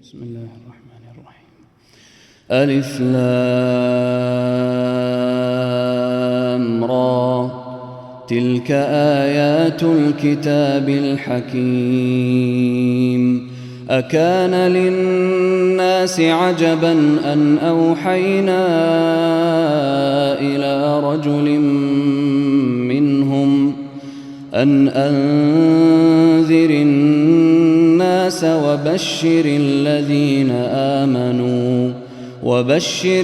بسم الله الرحمن الرحيم. ألف لام را، تلك آيات الكتاب الحكيم. أكان للناس عجبا أن أوحينا إلى رجل منهم أن أنذر الناس وبشر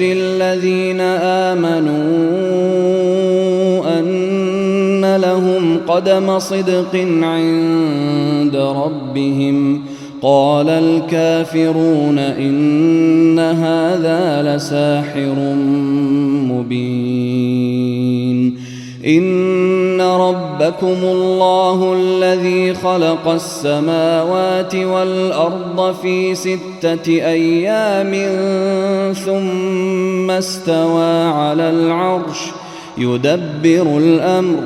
الذين آمنوا أن لهم قدم صدق عند ربهم. قال الكافرون إن هذا لساحر مبين. إن ربكم الله الذي خلق السماوات والأرض في 6 أيام ثم استوى على العرش يدبر الأمر،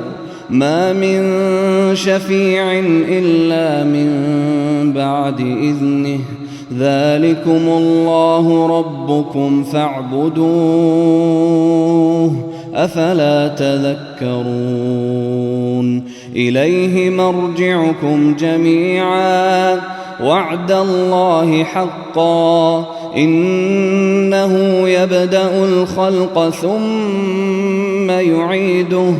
ما من شفيع إلا من بعد إذنه، ذلكم الله ربكم فاعبدوه، أفلا تذكرون. إليه مرجعكم جميعا وعد الله حقا، إنه يبدأ الخلق ثم يعيده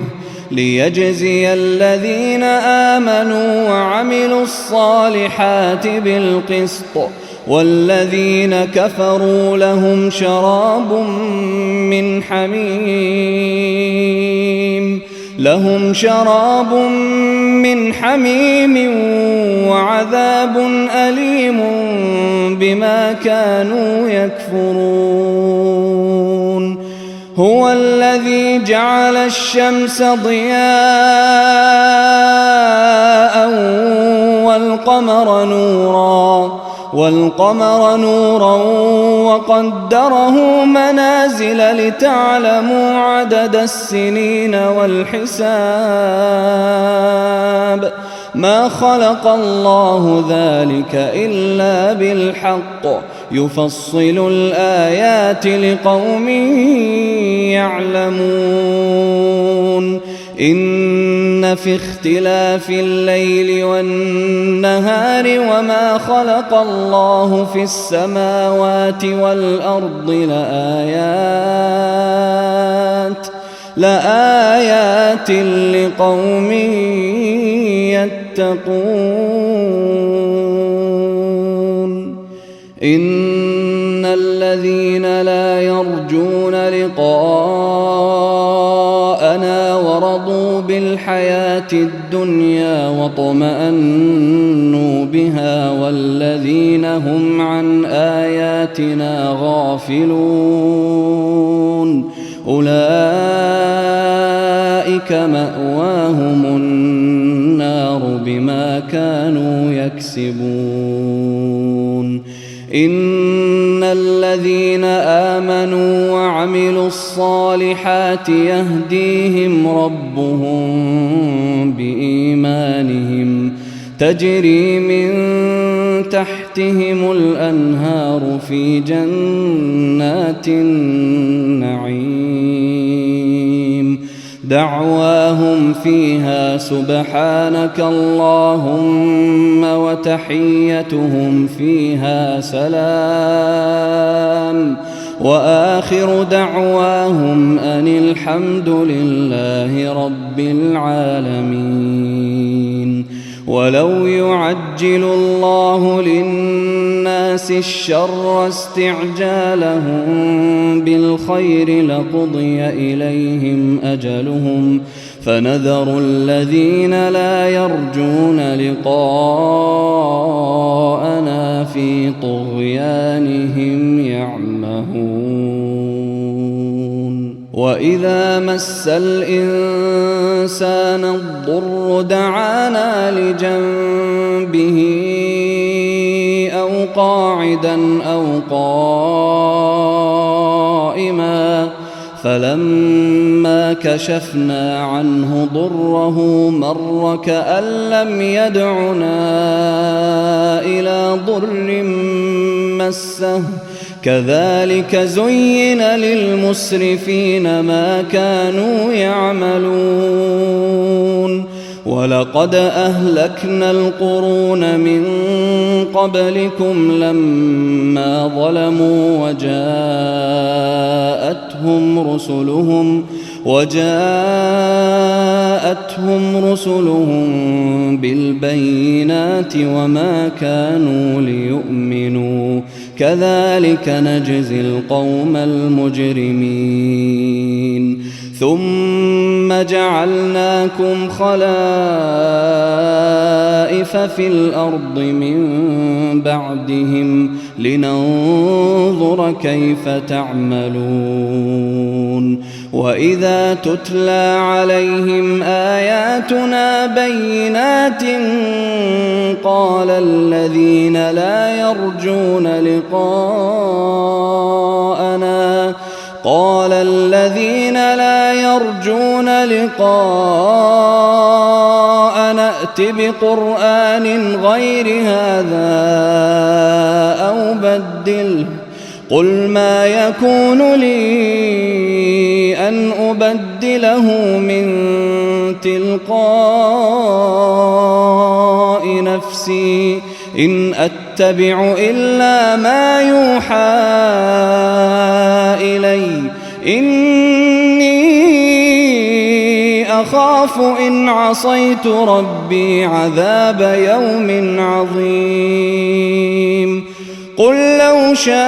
ليجزي الذين آمنوا وعملوا الصالحات بالقسط، والذين كفروا لهم شراب من حميم وعذاب أليم بما كانوا يكفرون. هو الذي جعل الشمس ضياء والقمر نورا وقدره منازل لتعلموا عدد السنين والحساب. ما خلق الله ذلك إلا بالحق، يفصل الآيات لقوم يعلمون. إن في اختلاف الليل والنهار وما خلق الله في السماوات والأرض لآيات لقوم يتقون. إن الذين لا يرجون لقاءنا ورضوا بالحياة الدنيا واطمأنوا بها والذين هم عن آياتنا غافلون، أولئك مأواهم النار بما كانوا يكسبون. إن الذين آمنوا وعملوا الصالحات يهديهم ربهم بإيمانهم، تجري من تحتهم الأنهار في جنات النعيم. دعواهم فيها سبحانك اللهم وتحيتهم فيها سلام، وآخر دعواهم أن الحمد لله رب العالمين. ولو يعجل الله للناس الشر استعجالهم بالخير لقضي إليهم أجلهم، فنذر الذين لا يرجون لقاءنا في طغيانهم يعمهون. وإذا مس الإنسان الضر دعانا لجنبه أو قاعدا أو قائما، فلما كشفنا عنه ضره مر كأن لم يدعنا إلى ضر مسه كذلك زين للمسرفين ما كانوا يعملون ولقد أهلكنا القرون من قبلكم لما ظلموا وجاءتهم رسلهم بالبينات وما كانوا ليؤمنوا كذلك نجزي القوم المجرمين ثم جعلناكم خلائف في الأرض من بعدهم لننظر كيف تعملون وإذا تتلى عليهم آياتنا بينات قال الذين لا يرجون لقاءنا ائت بقرآن غير هذا أو بدله قل ما يكون لي أن أبدله من تلقاء نفسي إن أتبع إلا ما يوحى إلي إني أخاف إن عصيت ربي عذاب يوم عظيم قل لو شاء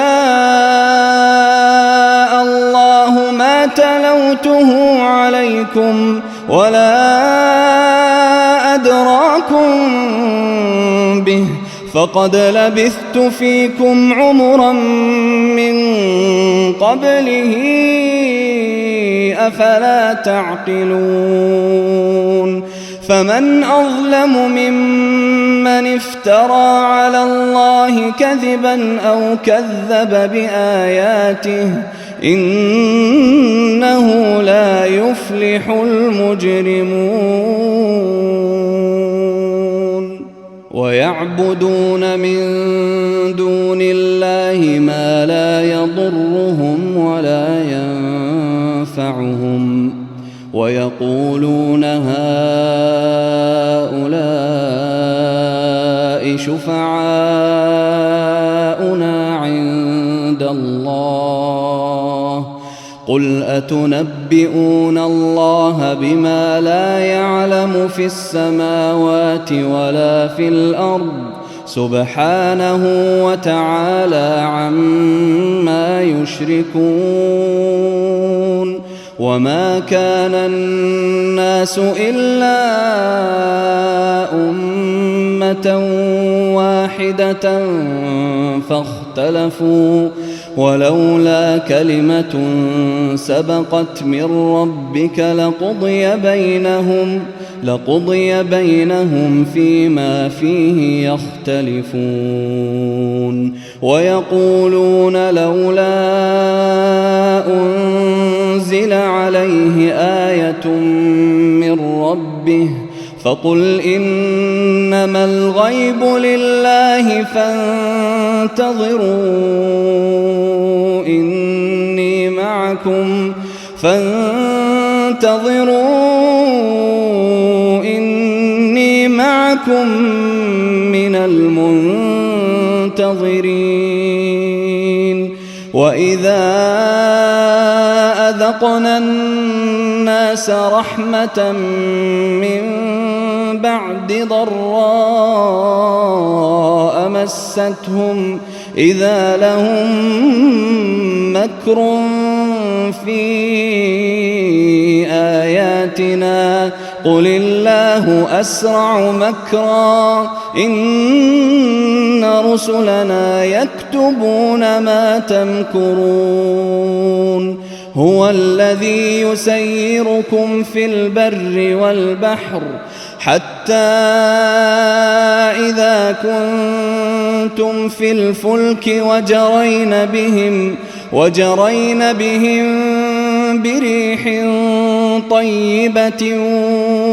الله ما تلوته عليكم ولا أدراكم به فقد لبثت فيكم عمرا من قبله أفلا تعقلون فمن أظلم ممن افترى على الله كذبا أو كذب بآياته إنه لا يفلح المجرمون ويعبدون من دون الله ما لا يضرهم ولا ينفعهم ويقولون هؤلاء شفعاؤنا عند الله قل أتنبئون الله بما لا يعلم في السماوات ولا في الأرض سبحانه وتعالى عما يشركون وما كان الناس إلا أمة واحدة فاختلفوا ولولا كلمة سبقت من ربك لقضي بينهم فيما فيه يختلفون ويقولون لولا أنزل عليه آية من ربه فقل إنما الغيب لله فانتظروا إني معكم من المنتظرين وإذا أذقنا الناس رحمة من بعد ضراء مستهم إذا لهم مكر في آياتنا قل الله أسرع مكرا إن رسلنا يكتبون ما تمكرون هو الذي يسيركم في البر والبحر حتى إذا كنتم في الفلك وجرين بهم بريح طيبة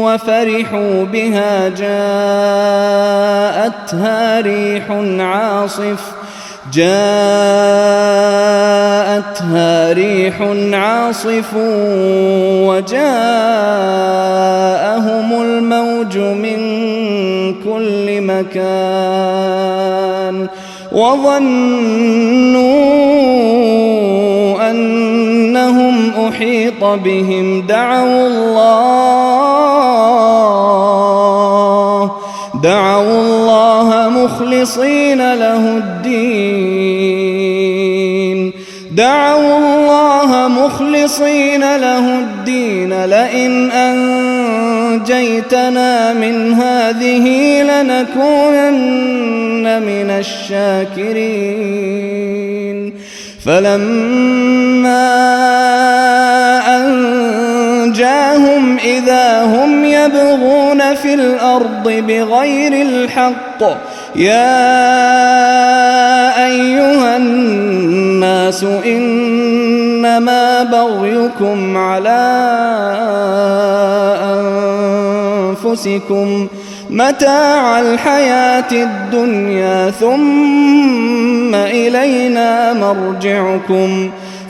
وفرحوا بها جاءتها ريح عاصف وجاءهم الموج من كل مكان وظنوا أنهم أحيط بهم دعوا الله مخلصين له الدين لئن أنجيتنا من هذه لنكونن من الشاكرين فلما أنجاهم إذا هم يبغون في الأرض بغير الحق يا أيها الناس إنما بغيكم على أنفسكم متاع الحياة الدنيا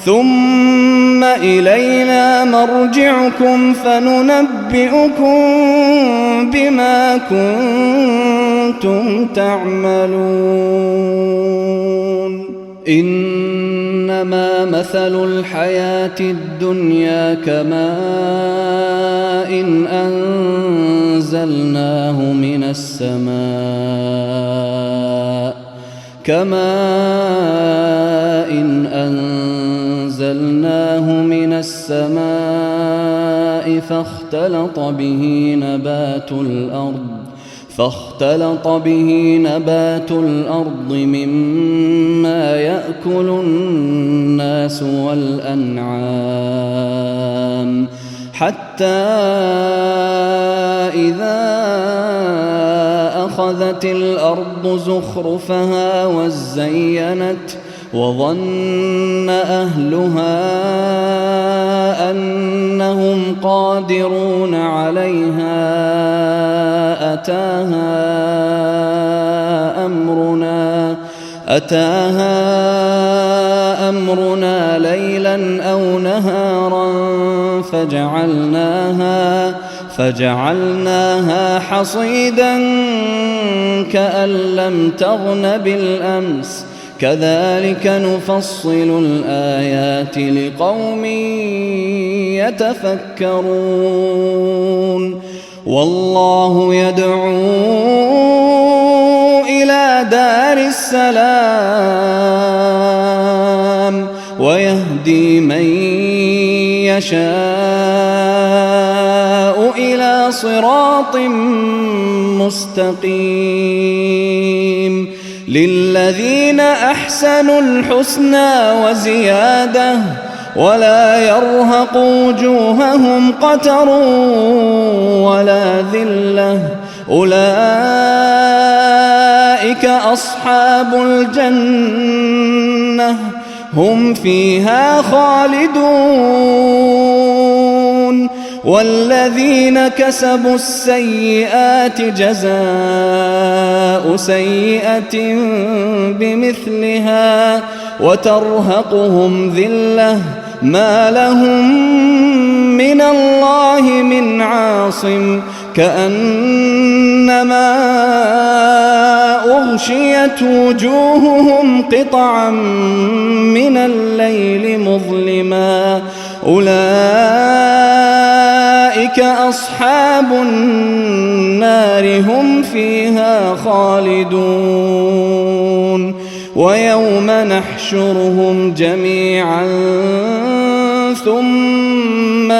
ثم إلينا مرجعكم فننبئكم بما كنتم تعملون إنما مثل الحياة الدنيا كماء أنزلناه من السماء فاختلط به نبات الأرض مما يأكل الناس والأنعام حتى إذا أخذت الأرض زخرفها وزينت وظن أهلها أنهم قادرون عليها أتاها أمرنا ليلا أو نهارا فجعلناها حصيدا كأن لم تغن بالأمس كذلك نفصل الآيات لقوم يتفكرون والله يدعو إلى دار السلام ويهدي من يشاء إلى صراط مستقيم للذين أحسنوا الحسنى وزيادة ولا يرهق وجوههم قتر ولا ذلة أولئك أصحاب الجنة هم فيها خالدون والذين كسبوا السيئات جزاء سيئة بمثلها وترهقهم ذلة ما لهم من الله من عاصم كأنما أغشيت وجوههم قطعا من الليل مظلما أولئك أصحاب النار هم فيها خالدون ويوم نحشرهم جميعا ثم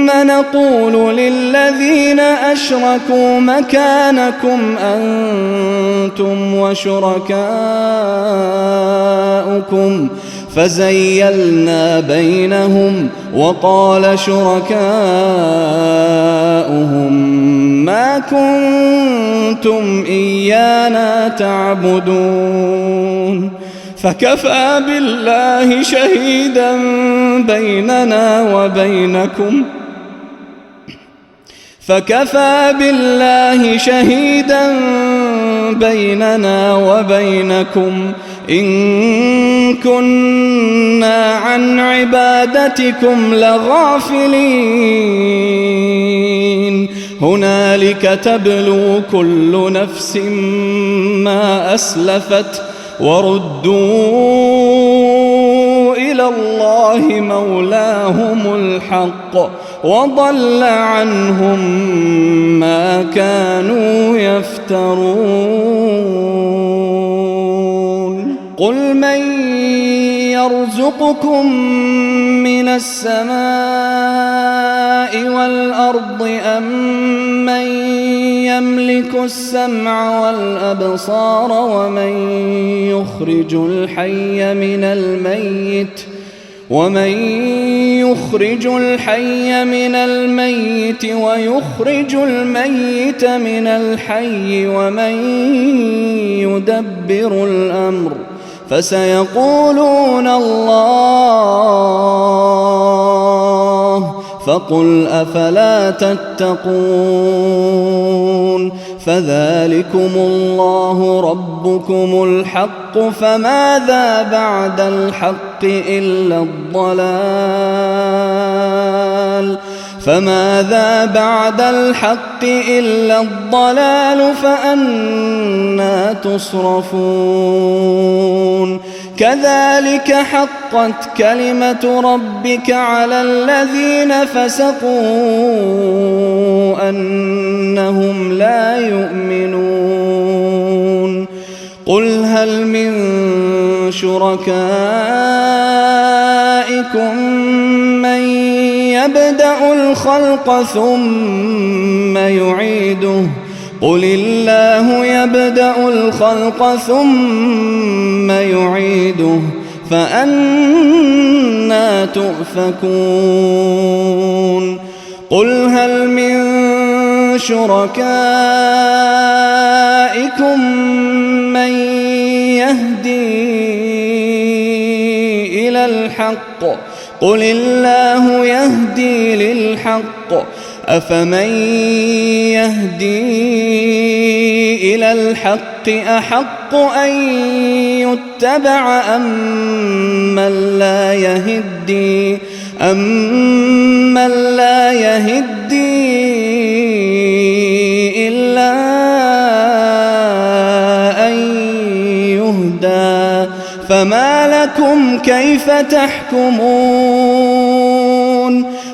نقول للذين أشركوا مكانكم أنتم وشركاؤكم فزيلنا بينهم وقال شركاؤهم ما كنتم إيانا تعبدون فكفى بالله شهيدا بيننا وبينكم إن كنا عن عبادتكم لغافلين هنالك تبلو كل نفس ما أسلفت وردوا إلى الله مولاهم الحق وضل عنهم ما كانوا يفترون قل من يرزقكم من السماء والأرض أم من يملك السمع والأبصار ومن يخرج الحي من الميت ويخرج الميت من الحي ومن يدبر الأمر فسيقولون الله فقل أفلا تتقون فذلكم الله ربكم الحق فماذا بعد الحق إلا الضلال فأنى تصرفون كذلك حقت كلمة ربك على الذين فسقوا أنهم لا يؤمنون قل هل من شركائكم من يبدأ الخلق ثم يعيده قل الله يبدأ الخلق ثم يعيده فأنى تؤفكون قل هل من شركائكم من يهدي إلى الحق قل الله يهدي للحق أفمن يهدي إلى الحق أحق أن يتبع أمن لا يهدي إلا أن يهدى فما لكم كيف تحكمون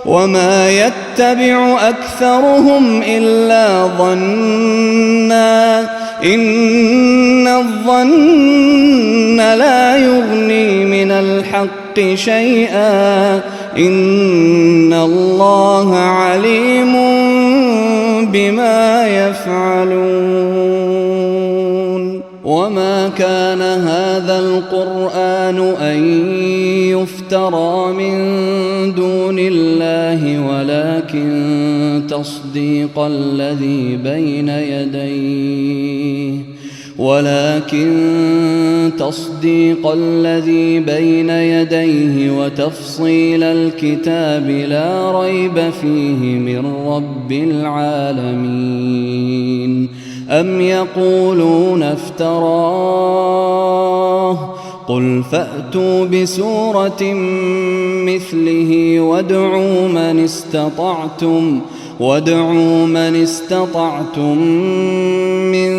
وما يتبع أكثرهم إلا ظنا إن الظن لا يغني من الحق شيئا إن الله عليم بما يفعلون وما كان هذا القرآن أن يفترى من دون الله ولكن تصديق الذي بين يديه وتفصيل الكتاب لا ريب فيه من رب العالمين أم يقولون افتراه قل فأتوا بسورة مثله وادعوا من استطعتم من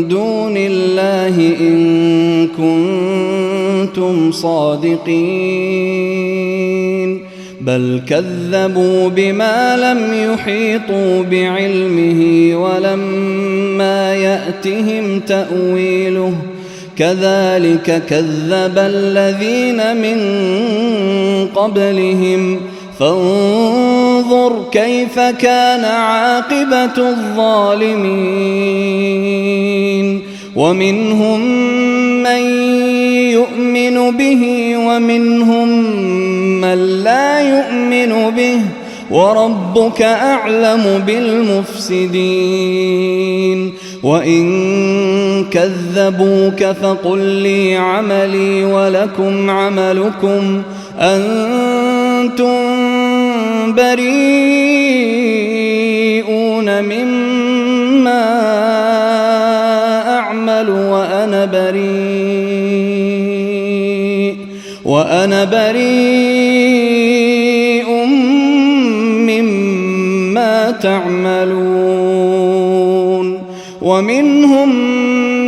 دون الله إن كنتم صادقين بل كذبوا بما لم يحيطوا بعلمه ولما يأتهم تأويله كذلك كذب الذين من قبلهم فانظر كيف كان عاقبة الظالمين ومنهم من يؤمن به ومنهم من لا يؤمن به وربك أعلم بالمفسدين وإن كذبوك فقل لي عملي ولكم عملكم أنتم بريئون مما أعمل وأنا بريء مما تعملون ومنهم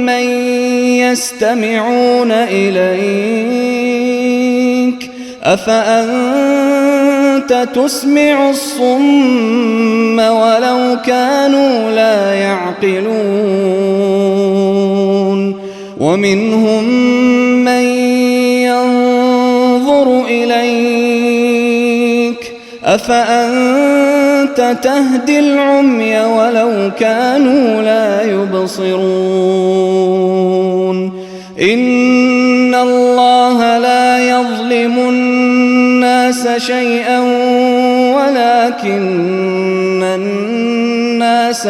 من يستمعون إليك أفأنت تسمع الصم ولو كانوا لا يعقلون ومنهم من ينظر إليك أفأنت تهدي العمي ولو كانوا لا يبصرون إن الله لا يظلم الناس شيئا ولكن الناس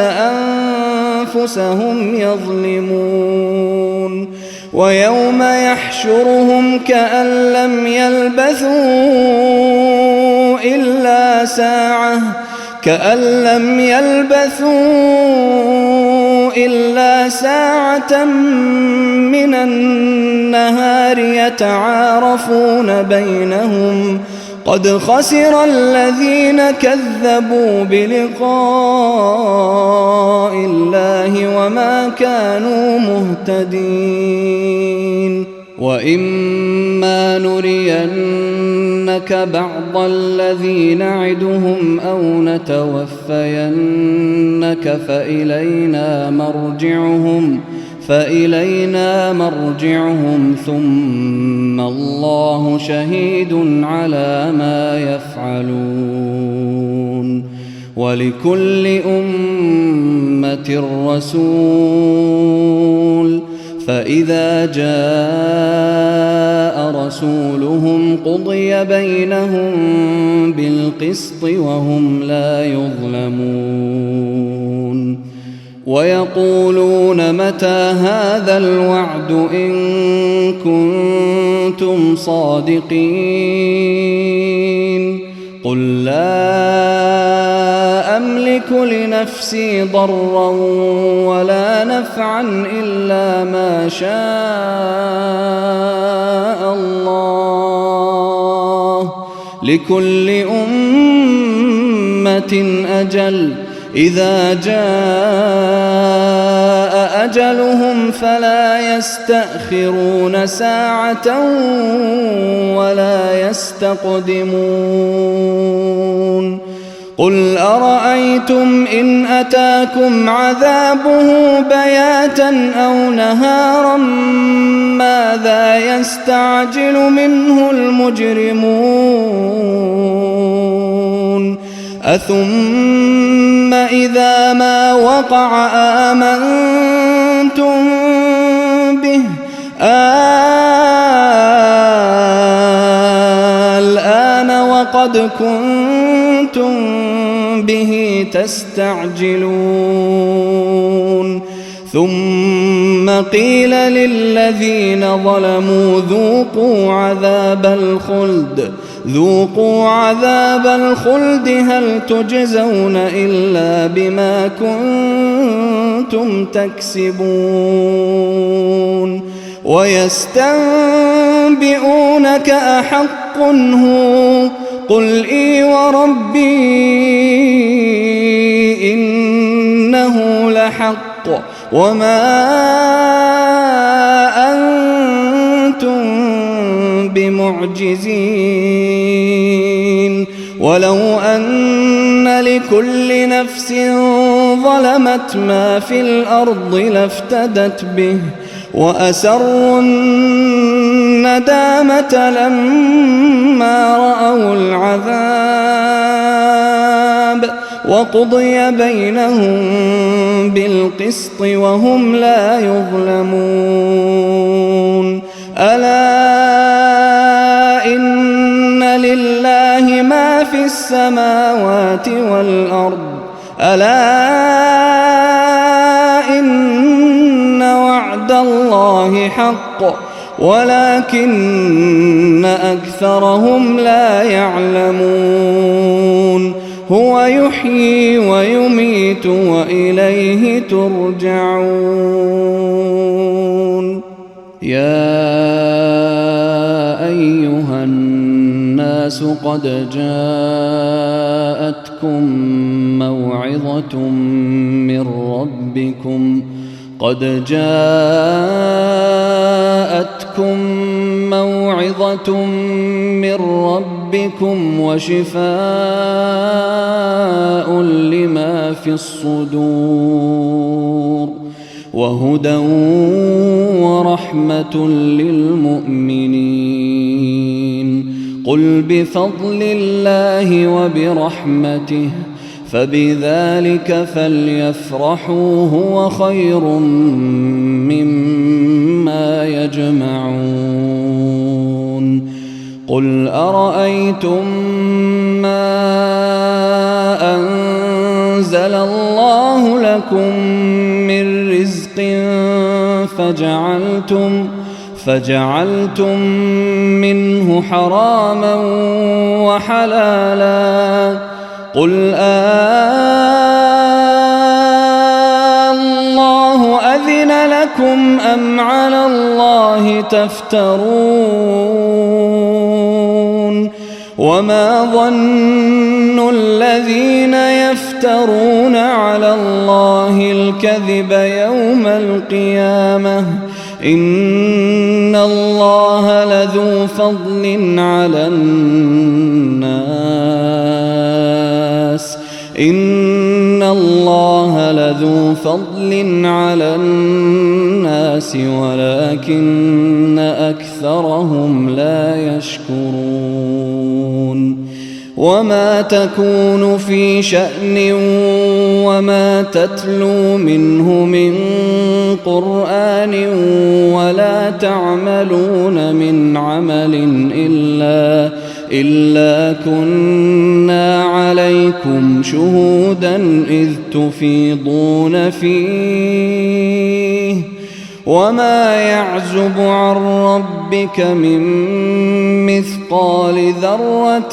أنفسهم يظلمون ويوم يحشرهم كأن لم يلبثوا إلا ساعة من النهار يتعارفون بينهم قد خسر الذين كذبوا بلقاء الله وما كانوا مهتدين وإما نرينك بعض الذي نعدهم أو نتوفينك فإلينا مرجعهم ثم الله شهيد على ما يفعلون ولكل أمة رسول فإذا جاء رسولهم قضي بينهم بالقسط وهم لا يظلمون ويقولون متى هذا الوعد إن كنتم صادقين قل لا أملك لنفسي ضرا ولا نفعا إلا ما شاء الله لكل أمة أجل إذا جاء أجلهم فلا يستأخرون ساعة ولا يستقدمون قل أرأيتم إن أتاكم عذابه بياتا أو نهارا ماذا يستعجل منه المجرمون أثم إذا ما وقع آمنتم به الآن وقد كنتم به تستعجلون ثم قيل للذين ظلموا ذوقوا عذاب الخلد هل تجزون إلا بما كنتم تكسبون ويستنبئونك أحق هو قل إي وربي إنه لحق وما أنتم بمعجزين ولو أن لكل نفس ظلمت ما في الأرض لافتدت به وأسروا الندامة لما رأوا العذاب وقضي بينهم بالقسط وهم لا يظلمون ألا إن لله ما في السماوات والأرض ألا إن وعد الله حق ولكن أكثرهم لا يعلمون هو يحيي ويميت وإليه ترجعون يا أيها الناس قد جاءتكم موعظة من ربكم وشفاء لما في الصدور وهدى ورحمة للمؤمنين قل بفضل الله وبرحمته فبذلك فليفرحوا هو خير مما يجمعون قل أرأيتم ما أنزل الله لكم من رزق فجعلتم منه حراما وحلالا قل الله أذن لكم أم على الله تفترون وما ظن الذين يفترون على الله الكذب يوم القيامة إن الله لذو فضل على الناس ولكن أكثرهم لا يشكرون وما تكون في شأن وما تتلو منه من قرآن ولا تعملون من عمل إلا كنا عليكم شهودا إذ تفيضون فيه وما يعزب عن ربك من مثقال ذرة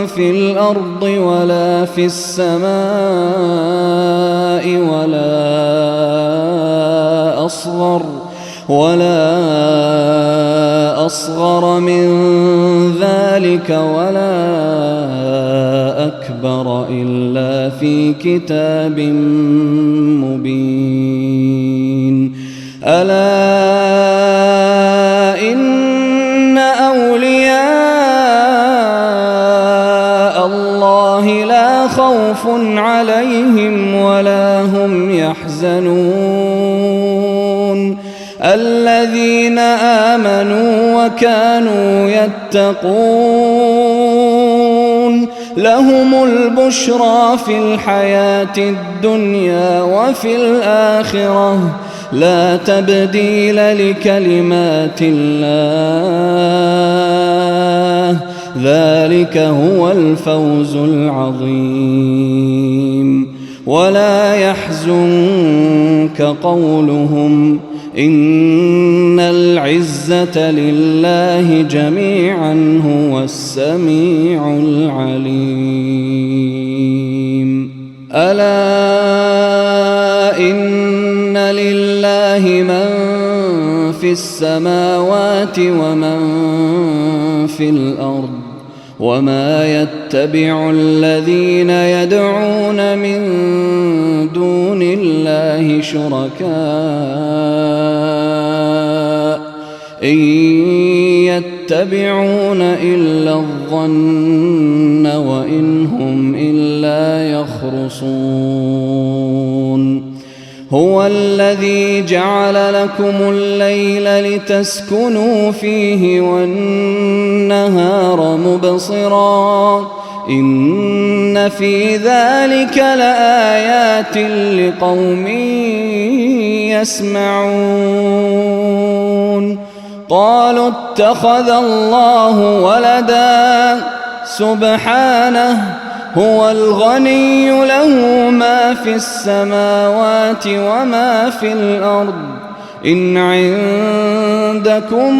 في الأرض ولا في السماء ولا أصغر من ذلك ولا أكبر إلا في كتاب مبين ألا إن أولياء الله لا خوف عليهم ولا هم يحزنون الذين آمنوا وكانوا يتقون لهم البشرى في الحياة الدنيا وفي الآخرة لا تبديل لكلمات الله ذلك هو الفوز العظيم ولا يحزنك قولهم إن العزة لله جميعا هو السميع العليم ألا إن لله من في السماوات ومن في الأرض وما يتبع الذين يدعون من دون الله شركاء إن يتبعون إلا الظن وإن هم إلا يخرصون هو الذي جعل لكم الليل لتسكنوا فيه والنهار مبصرا إن في ذلك لآيات لقوم يسمعون قالوا اتخذ الله ولدا سبحانه هو الغني له ما في السماوات وما في الأرض إن عندكم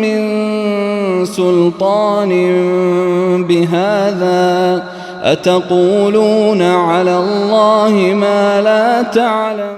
من سلطان بهذا أتقولون على الله ما لا تعلم.